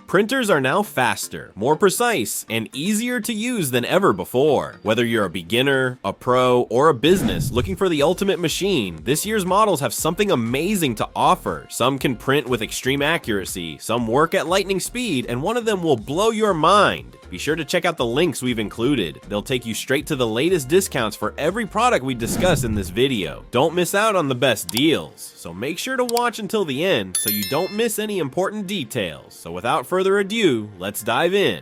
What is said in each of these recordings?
Printers are now faster, more precise, and easier to use than ever before. Whether you're a beginner, a pro, or a business looking for the ultimate machine, this year's models have something amazing to offer. Some can print with extreme accuracy, some work at lightning speed, and one of them will blow your mind. Be sure to check out the links we've included. They'll take you straight to the latest discounts for every product we discuss in this video. Don't miss out on the best deals, so make sure to watch until the end so you don't miss any important details. So without further ado, let's dive in.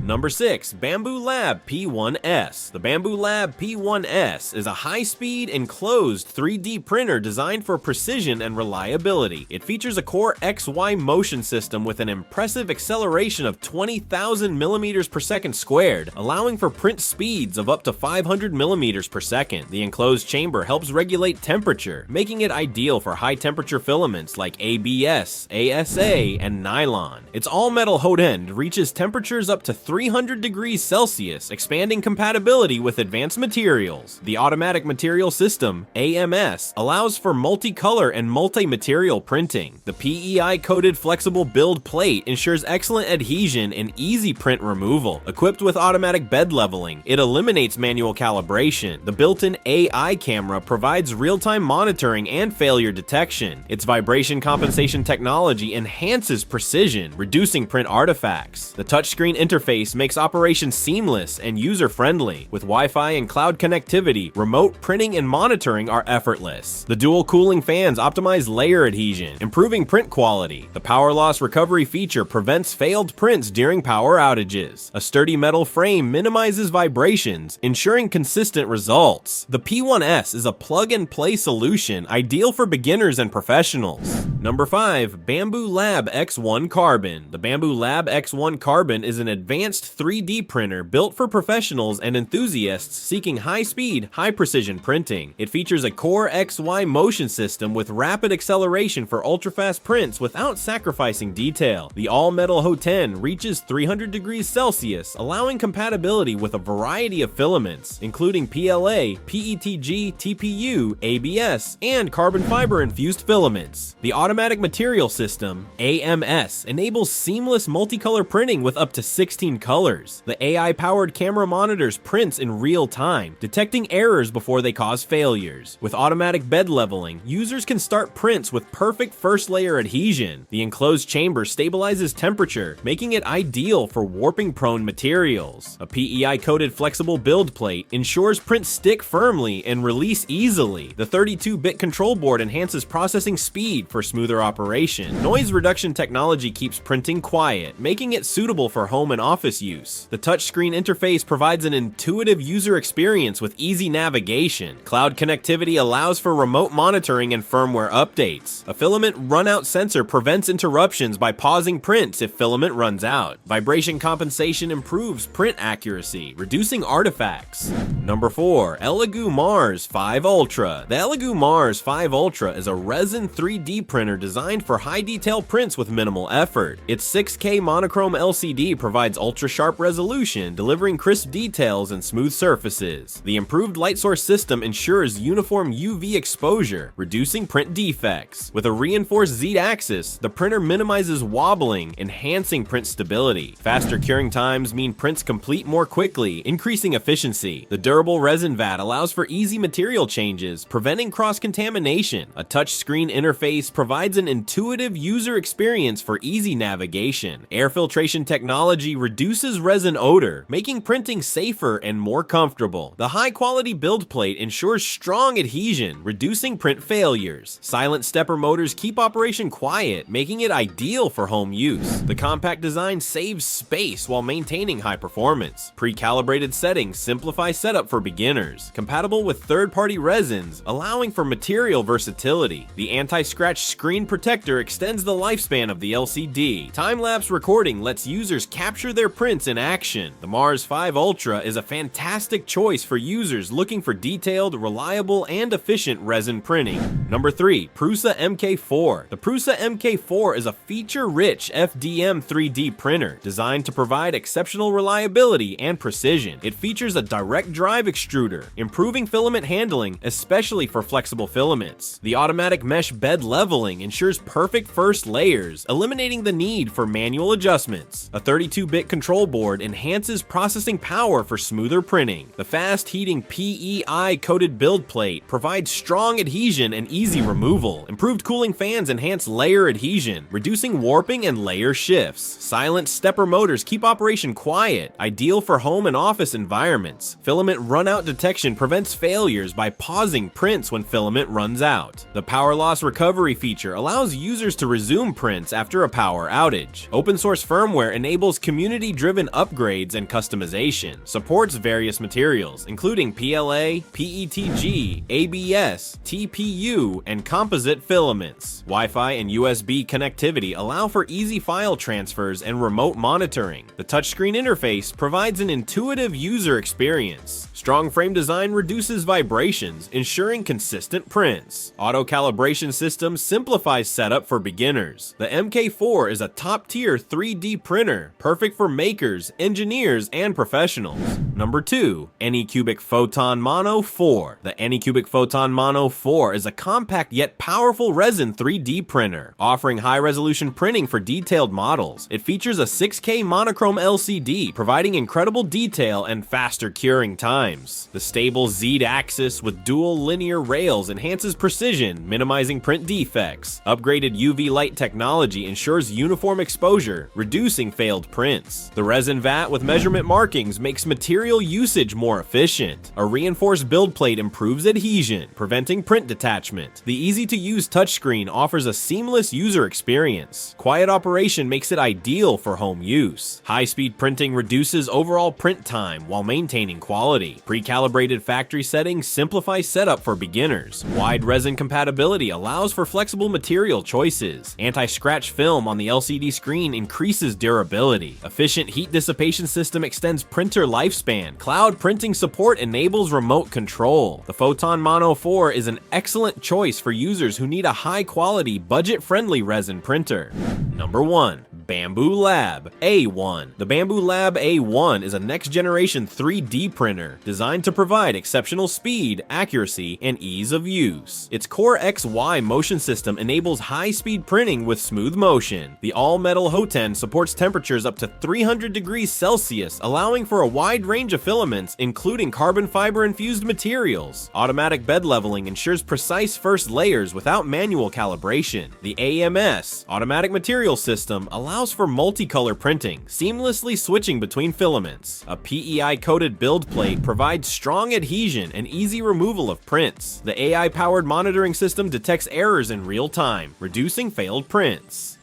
Number 6. Bambu Lab P1S. The Bambu Lab P1S is a high-speed enclosed 3D printer designed for precision and reliability. It features a Core XY motion system with an impressive acceleration of 20,000 millimeters per second squared, allowing for print speeds of up to 500 millimeters per second. The enclosed chamber helps regulate temperature, making it ideal for high-temperature filaments like ABS, ASA, and nylon. Its all-metal hot end reaches temperatures up to 300 degrees Celsius, expanding compatibility with advanced materials. The Automatic Material System, AMS, allows for multicolor and multi-material printing. The PEI-coated flexible build plate ensures excellent adhesion and easy print removal. Equipped with automatic bed leveling, it eliminates manual calibration. The built-in AI camera provides real-time monitoring and failure detection. Its vibration compensation technology enhances precision, reducing print artifacts. The touchscreen interface makes operation seamless and user-friendly. With Wi-Fi and cloud connectivity, remote printing and monitoring are effortless. The dual cooling fans optimize layer adhesion, improving print quality. The power loss recovery feature prevents failed prints during power outages. A sturdy metal frame minimizes vibrations, ensuring consistent results. The P1S is a plug-and-play solution ideal for beginners and professionals. Number 5. Bambu Lab X1 Carbon. The Bambu Lab X1 Carbon is an advanced 3D printer built for professionals and enthusiasts seeking high-speed, high-precision printing. It features a Core XY motion system with rapid acceleration for ultra-fast prints without sacrificing detail. The all-metal hot end reaches 300 degrees Celsius, allowing compatibility with a variety of filaments, including PLA, PETG, TPU, ABS, and carbon fiber-infused filaments. The Automatic Material System, AMS, enables seamless multicolor printing with up to 16 colors. The AI-powered camera monitors prints in real time, detecting errors before they cause failures. With automatic bed leveling, users can start prints with perfect first layer adhesion. The enclosed chamber stabilizes temperature, making it ideal for warping-prone materials. A PEI-coated flexible build plate ensures prints stick firmly and release easily. The 32-bit control board enhances processing speed for smoother operation. Noise reduction technology keeps printing quiet, making it suitable for home and office use. The touchscreen interface provides an intuitive user experience with easy navigation. Cloud connectivity allows for remote monitoring and firmware updates. A filament runout sensor prevents interruptions by pausing prints if filament runs out. Vibration compensation improves print accuracy, reducing artifacts. Number 4. Elegoo Mars 5 Ultra. The Elegoo Mars 5 Ultra is a resin 3D printer designed for high-detail prints with minimal effort. Its 6K monochrome LCD provides ultra-sharp resolution, delivering crisp details and smooth surfaces. The improved light source system ensures uniform UV exposure, reducing print defects. With a reinforced Z-axis, the printer minimizes wobbling, enhancing print stability. Faster curing times mean prints complete more quickly, increasing efficiency. The durable resin vat allows for easy material changes, preventing cross-contamination. A touchscreen interface provides an intuitive user experience for easy navigation. Air filtration technology reduces resin odor, making printing safer and more comfortable. The high-quality build plate ensures strong adhesion, reducing print failures. Silent stepper motors keep operation quiet, making it ideal for home use. The compact design saves space while maintaining high performance. Pre-calibrated settings simplify setup for beginners. Compatible with third-party resins, allowing for material versatility. The anti-scratch screen protector extends the lifespan of the LCD. Time-lapse recording lets users capture their prints in action. The Mars 5 Ultra is a fantastic choice for users looking for detailed, reliable, and efficient resin printing. Number 3. Prusa MK4. The Prusa MK4 is a feature-rich FDM 3D printer designed to provide exceptional reliability and precision. It features a direct drive extruder, improving filament handling, especially for flexible filaments. The automatic mesh bed leveling ensures perfect first layers, eliminating the need for manual adjustments. A 32-bit control board enhances processing power for smoother printing. The fast-heating PEI-coated build plate provides strong adhesion and easy removal. Improved cooling fans enhance layer adhesion, reducing warping and layer shifts. Silent stepper motors keep operation quiet, ideal for home and office environments. Filament runout detection prevents failures by pausing prints when filament runs out. The power loss recovery feature allows users to resume prints after a power outage. Open source firmware enables community-driven upgrades and customization. Supports various materials, including PLA, PETG, ABS, TPU, and composite filaments. Wi-Fi and USB connectivity allow for easy file transfers and remote monitoring. The touchscreen interface provides an intuitive user experience. Strong frame design reduces vibrations, ensuring consistent prints. Auto calibration system simplifies setup for beginners. The MK4 is a top-tier 3D printer, perfect for makers, engineers, and professionals. Number 2. Anycubic Photon Mono 4. The Anycubic Photon Mono 4 is a compact yet powerful resin 3D printer, offering high-resolution printing for detailed models. It features a 6K monochrome LCD, providing incredible detail and faster curing times. The stable Z-axis with dual linear rails enhances precision, minimizing print defects. Upgraded UV light technology ensures uniform exposure, reducing failed prints. The resin vat with measurement markings makes material usage more efficient. A reinforced build plate improves adhesion, preventing print detachment. The easy-to-use touchscreen offers a seamless user experience. Quiet operation makes it ideal for home use. High-speed printing reduces overall print time while maintaining quality. Pre-calibrated factory settings simplify setup for beginners. Wide resin compatibility allows for flexible material choices. Anti-scratch film on the LCD screen increases durability. Efficient heat dissipation system extends printer lifespan. Cloud printing support enables remote control. The Photon Mono 4 is an excellent choice for users who need a high-quality, budget-friendly resin printer. Number 1. Bambu Lab A1. The Bambu Lab A1 is a next-generation 3D printer designed to provide exceptional speed, accuracy, and ease of use. Its Core XY motion system enables high-speed printing with smooth motion. The all-metal Hoten supports temperatures up to 300 degrees Celsius, allowing for a wide range of filaments, including carbon fiber-infused materials. Automatic bed leveling ensures precise first layers without manual calibration. The AMS, Automatic Material System, allows for multicolor printing, seamlessly switching between filaments. A PEI-coated build plate provides strong adhesion and easy removal of prints. The AI-powered monitoring system detects errors in real time, reducing failed prints.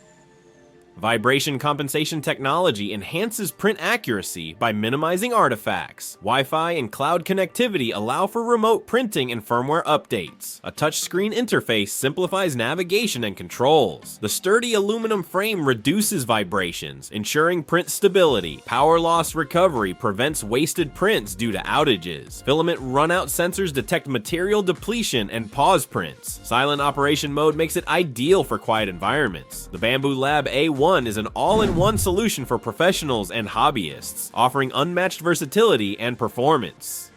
Vibration compensation technology enhances print accuracy by minimizing artifacts. Wi-Fi and cloud connectivity allow for remote printing and firmware updates. A touchscreen interface simplifies navigation and controls. The sturdy aluminum frame reduces vibrations, ensuring print stability. Power loss recovery prevents wasted prints due to outages. Filament runout sensors detect material depletion and pause prints. Silent operation mode makes it ideal for quiet environments. The Bambu Lab A1 is an all-in-one solution for professionals and hobbyists, offering unmatched versatility and performance.